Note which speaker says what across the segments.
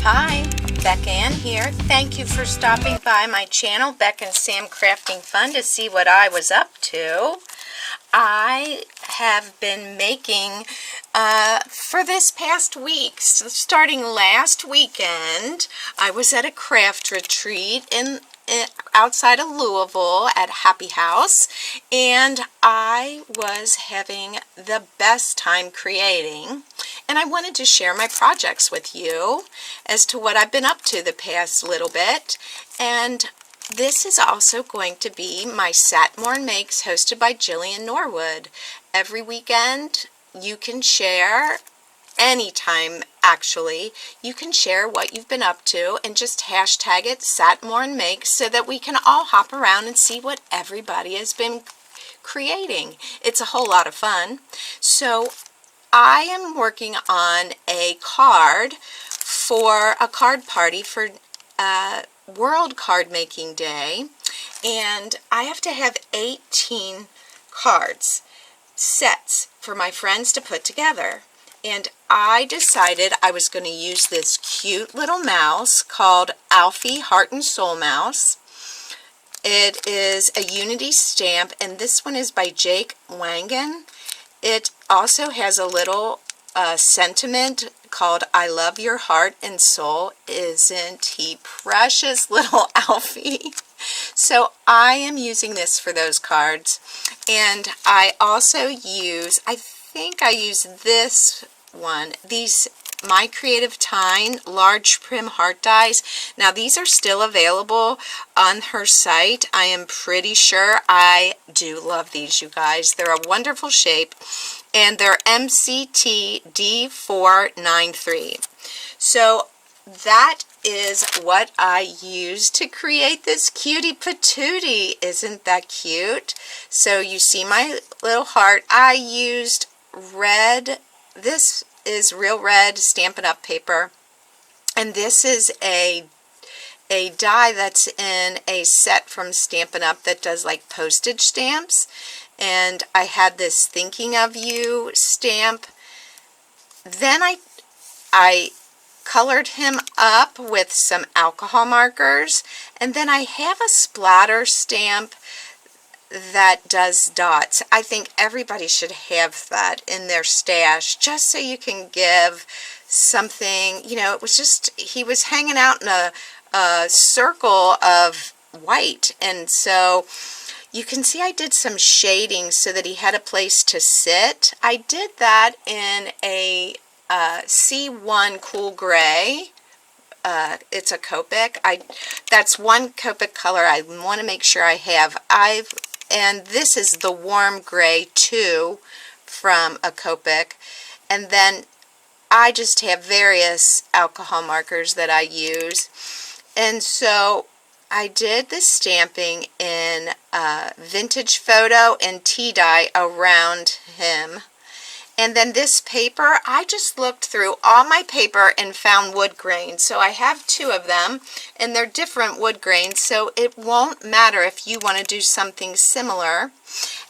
Speaker 1: Hi, Becca Ann here. Thank you for stopping by my channel, Becca and Sam Crafting Fun, to see what I was up to. I have been making for this past week, starting last weekend. I was at a craft retreat outside of Louisville at Happy House, and I was having the best time creating, and I wanted to share my projects with you as to what I've been up to the past little bit. And this is also going to be my Satmorn Makes, hosted by Jillian Norwood. Every weekend you can share, anytime actually, you can share what you've been up to and just hashtag it Satmorn Makes so that we can all hop around and see what everybody has been creating. It's a whole lot of fun. So I am working on a card for a card party for World Card Making Day, and I have to have 18 cards, sets for my friends to put together. And I decided I was going to use this cute little mouse called Alfie Heart and Soul Mouse. It is a Unity stamp, and this one is by Jake Wangan. It also has a little sentiment called I love your heart and soul. Isn't he precious, little Alfie? So I am using this for those cards. And I also use, I think I use this one, these My Creative Time large prim heart dies. Now these are still available on her site. I am pretty sure. I do love these, you guys. They're a wonderful shape, and they're MCT D493. So that is what I used to create this cutie patootie. Isn't that cute? So you see my little heart. I used red. This is real red Stampin' Up! Paper, and this is a die that's in a set from Stampin' Up! That does like postage stamps. And I had this Thinking of You stamp. Then I colored him up with some alcohol markers, and then I have a splatter stamp that does dots. I think everybody should have that in their stash, just so you can give something, you know. It was just, he was hanging out in a circle of white, and so you can see I did some shading so that he had a place to sit. I did that in a C1 Cool Gray. It's a Copic. That's one Copic color I want to make sure I have. And this is the Warm Gray 2 from a Copic. And then I just have various alcohol markers that I use. And so I did the stamping in Vintage Photo and tea dye around him. And then this paper, I just looked through all my paper and found wood grain. So I have 2 of them, and they're different wood grains, so it won't matter if you want to do something similar.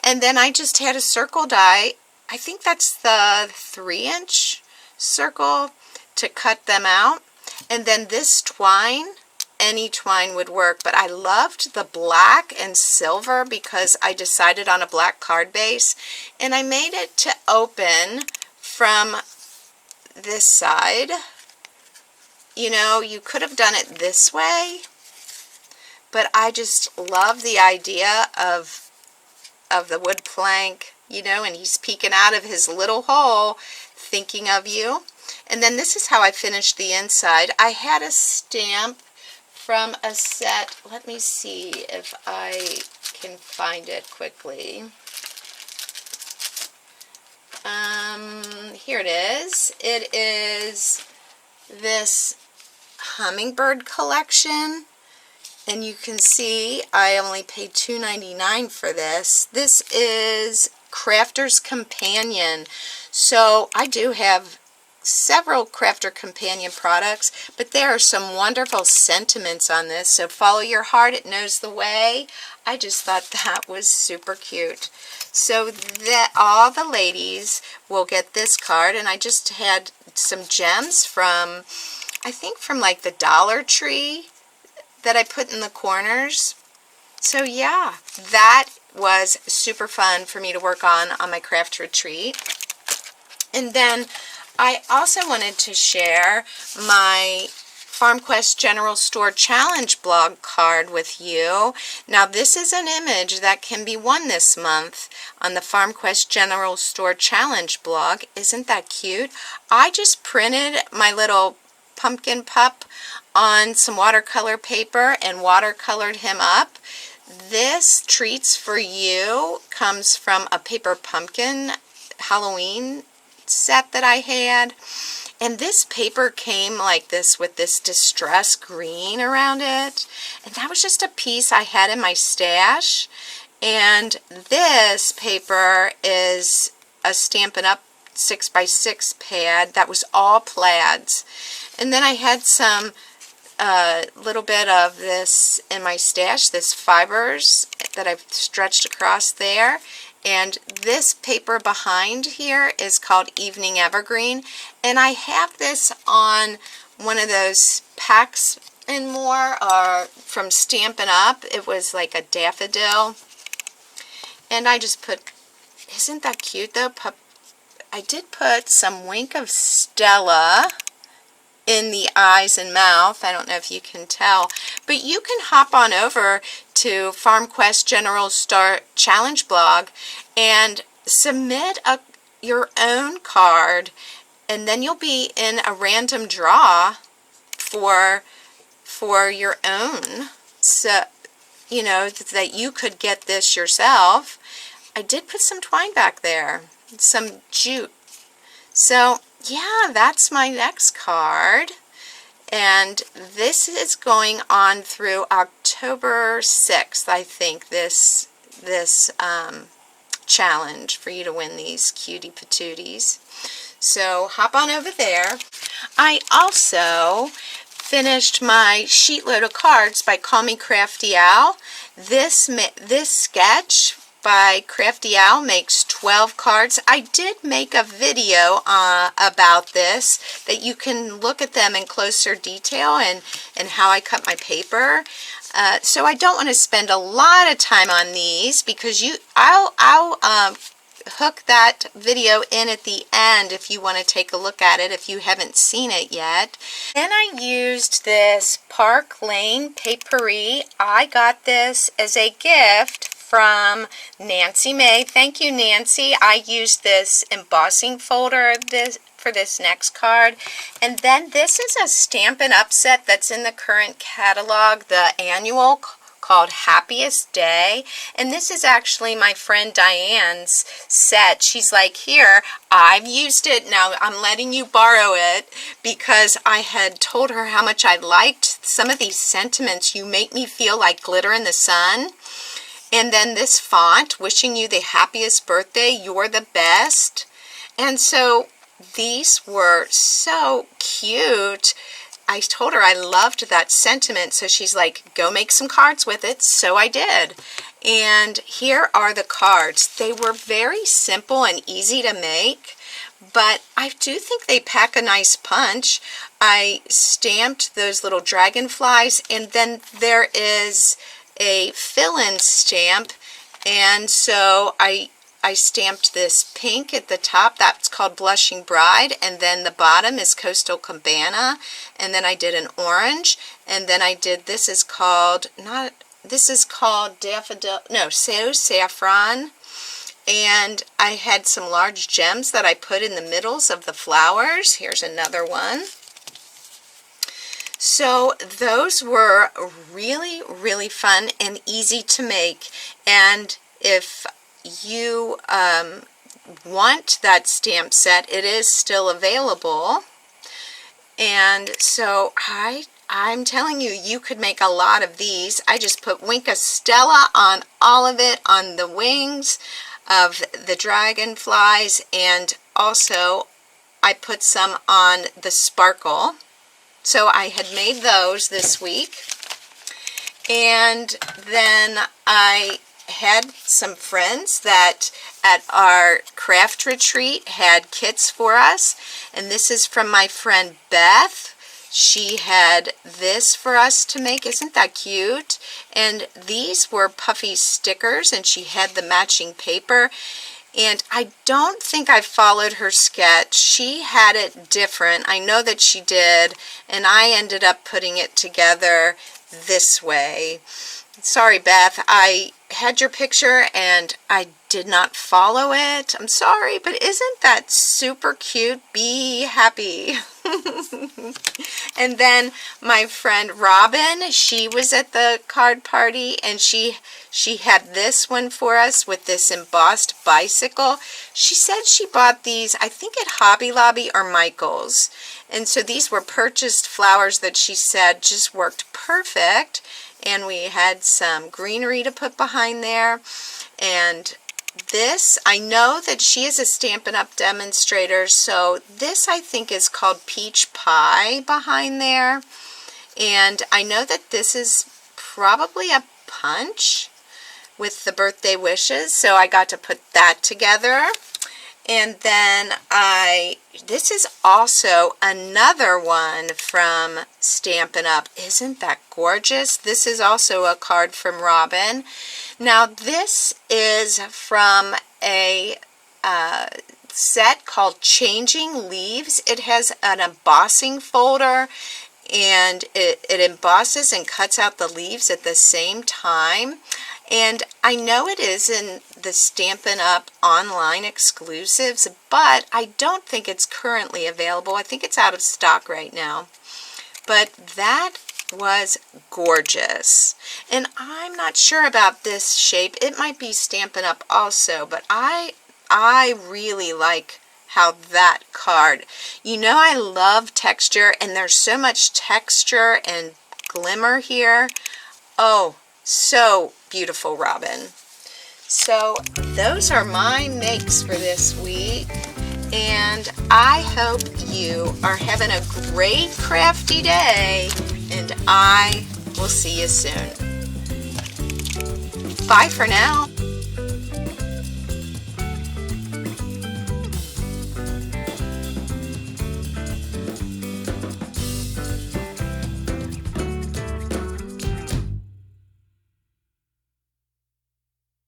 Speaker 1: And then I just had a circle die. I think that's the 3-inch circle to cut them out. And then this twine, any twine would work, but I loved the black and silver because I decided on a black card base, and I made it to open from this side. You know, you could have done it this way, but I just love the idea of the wood plank, you know, and he's peeking out of his little hole thinking of you. And then this is how I finished the inside. I had a stamp from a set. Let me see if I can find it quickly. Here it is. It is this hummingbird collection, and you can see I only paid $2.99 for this. This is Crafter's Companion. So I do have several Crafter Companion products, but there are some wonderful sentiments on this. So follow your heart, it knows the way. I just thought that was super cute. So that all the ladies will get this card, and I just had some gems from I think from like the Dollar Tree that I put in the corners. So yeah, that was super fun for me to work on my craft retreat. And then I also wanted to share my FarmQuest General Store Challenge blog card with you. Now this is an image that can be won this month on the FarmQuest General Store Challenge blog. Isn't that cute? I just printed my little pumpkin pup on some watercolor paper and watercolored him up. This Treats for You comes from a paper pumpkin Halloween set that I had. And this paper came like this with this distress green around it. And that was just a piece I had in my stash. And this paper is a Stampin' Up! 6x6 pad that was all plaids. And then I had some little bit of this in my stash, this fibers that I've stretched across there. And this paper behind here is called Evening Evergreen. And I have this on one of those packs and more from Stampin' Up. It was like a daffodil. And I just put, isn't that cute though? I did put some Wink of Stella in the eyes and mouth. I don't know if you can tell, but you can hop on over to FarmQuest General Store Challenge blog and submit your own card, and then you'll be in a random draw for your own, so you know that you could get this yourself. I did put some twine back there, some jute. So yeah, that's my next card, and this is going on through October 6th, I think, this challenge for you to win these cutie patooties. So hop on over there. I also finished my sheet load of cards by Call Me Crafty Owl. This sketch by Crafty Owl makes 12 cards. I did make a video about this that you can look at them in closer detail and how I cut my paper. So I don't want to spend a lot of time on these because I'll hook that video in at the end if you want to take a look at it if you haven't seen it yet. Then I used this Park Lane Paperie. I got this as a gift from Nancy May. Thank you, Nancy. I used this embossing folder for this next card. And then this is a Stampin' Up! Set that's in the current catalog, the annual, called Happiest Day. And this is actually my friend Diane's set. She's like, here, I've used it. Now I'm letting you borrow it because I had told her how much I liked some of these sentiments. You make me feel like glitter in the sun. And then this font, wishing you the happiest birthday, you're the best. And so these were so cute. I told her I loved that sentiment, so she's like, go make some cards with it. So I did. And here are the cards. They were very simple and easy to make, but I do think they pack a nice punch. I stamped those little dragonflies, and then there is a fill-in stamp, and so I stamped this pink at the top. That's called Blushing Bride, and then the bottom is Coastal Cabana, and then I did an orange, and then I did, this is called Daffodil, no, So Saffron, and I had some large gems that I put in the middles of the flowers. Here's another one. So those were really, really fun and easy to make. And if you want that stamp set, it is still available. And so I'm telling you, you could make a lot of these. I just put Wink of Stella on all of it, on the wings of the dragonflies, and also I put some on the sparkle. So I had made those this week, and then I had some friends that at our craft retreat had kits for us, and this is from my friend Beth. she had this for us to make. Isn't that cute? And these were puffy stickers, and she had the matching paper. And I don't think I followed her sketch. She had it different. I know that she did, and I ended up putting it together this way. Sorry, Beth, I had your picture and I did not follow it. I'm sorry, but isn't that super cute? Be happy. And then my friend Robin, she was at the card party, and she had this one for us with this embossed bicycle. She said she bought these, I think at Hobby Lobby or Michael's. And so these were purchased flowers that she said just worked perfect. And we had some greenery to put behind there. And this, I know that she is a Stampin' Up! Demonstrator, so this I think is called Peach Pie behind there. And I know that this is probably a punch with the birthday wishes, so I got to put that together. And then this is also another one from Stampin' Up! Isn't that gorgeous? This is also a card from Robin. Now this is from a set called Changing Leaves. It has an embossing folder, and it embosses and cuts out the leaves at the same time. And I know it is in the Stampin' Up! Online exclusives, but I don't think it's currently available. I think it's out of stock right now. But that was gorgeous. And I'm not sure about this shape. It might be Stampin' Up! Also, but I really like how that card, you know, I love texture, and there's so much texture and glimmer here. Oh, so beautiful, Robin. So those are my makes for this week, and I hope you are having a great crafty day, and I will see you soon. Bye for now.